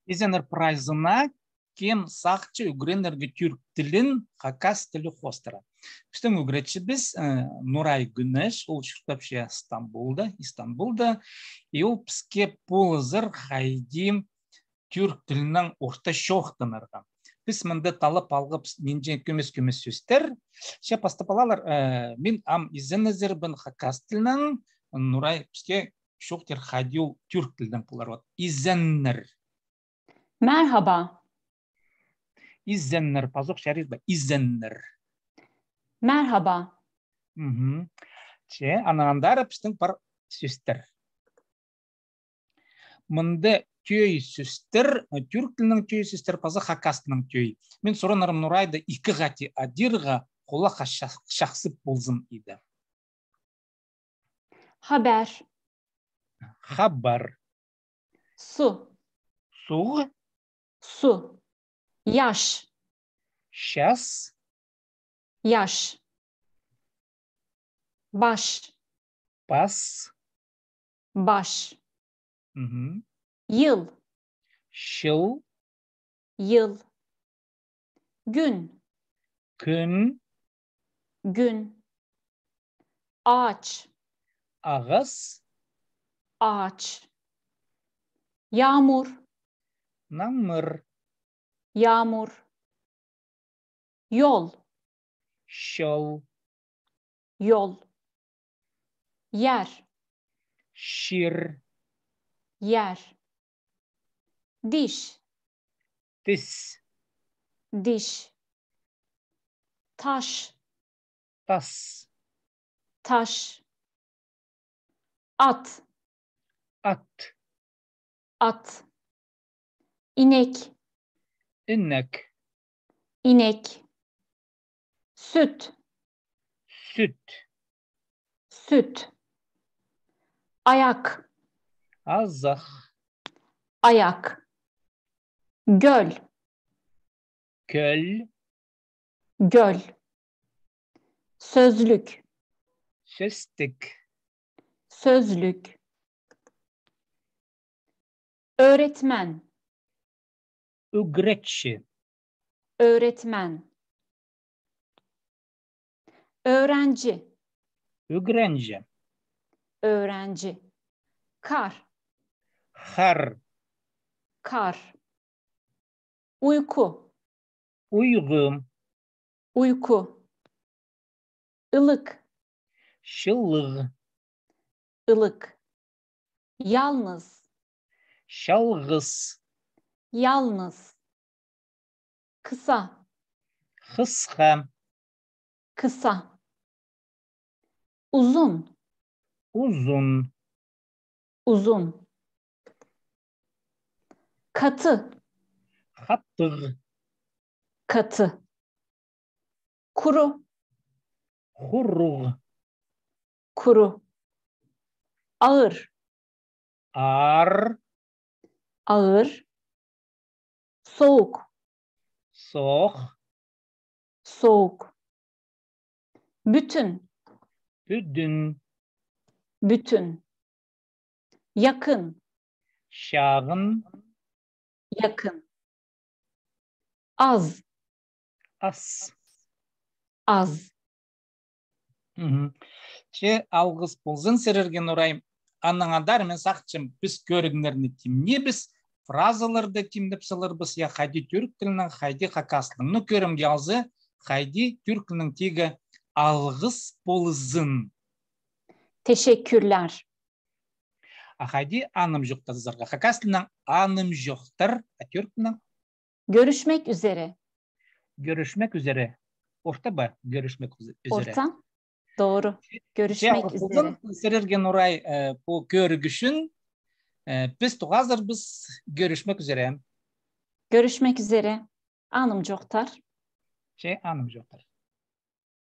Изенер прайзына кем сақчы үгренерге түрк тілін хакас тілі хостыра. Біздің үгретші біз Нурай Güneş, ол шүртапшы Истанбулда, и ол бізге полызыр хайди түрк тілінің орта шоқтынырға. Біз мінді талып алғып менде көмес сөстер. Ше пастапалалар, мен ам изенезер бін хакас тілінің Нурай бізге шоқтер хайдил түрк тілдің пулар var. İzzenler. Merhaba. İzzenler. Pazok şerif be. İzzenler. Merhaba. Anandar bizden par süster. Mında köy süster, Türk dilinin köy süster, pazok hakasının köy. Men soranlarım Nuray'da iki gati adirga kulağa şahsı bulzun idi. Haber. Haber. Su. Su. Su. Yaş. Şas. Yaş. Baş. Pas. Baş. Yıl. Yıl. Yıl. Gün. Gün. Gün. Ağaç. Ağız. Ağaç. Yağmur. Namır. Yağmur. Yol. Şol. Yol. Yer. Şir. Yer. Diş. Dis. Diş. Taş. Tas. Taş. At. At. At. İnek. İnek. İnek. Süt. Süt. Süt. Ayak. Azah. Ayak. Göl. Köl. Göl. Sözlük. Şestik. Sözlük. Öğretmen. Ügretçi. Öğretmen. Öğrenci. Ügrenci. Öğrenci. Kar. Har. Kar. Uyku. Uygum. Uyku. Ilık. Şıllıg. Ilık. Yalnız. Şalgız. Yalnız. Kısa. Hıska. Kısa. Uzun. Uzun. Uzun. Katı. Hattıg. Katı. Kuru. Hurrug. Kuru. Ağır. Ar. Ağır. Soğuk. Soğuk. Soğuk. Bütün. Büdün. Bütün. Yakın. Şağın. Yakın. Az. As. Az. Algыс болзын серерген орайым. Анаңадар мен сақчым біз көрігінеріне тимне біз фразаларды тимдепсілер біз я хайди түрк тілінің хайди хакасының көрім ялзы хайди түрк тілінің тегі algыс болзын. Teşekkürler. Haydi anım жоқтар зарға. Хаkas тілінің anım жоқтар. Түрк тілінің. Görüşmek üzere. Görüşmek üzere. Orta mı? Görüşmek üzere. Orta. Doğru. Görüşmek üzere. Serergen oray bu görgüşün biz hazır biz görüşmek üzere. Görüşmek üzere. Anım Joktar. Anım Joktar.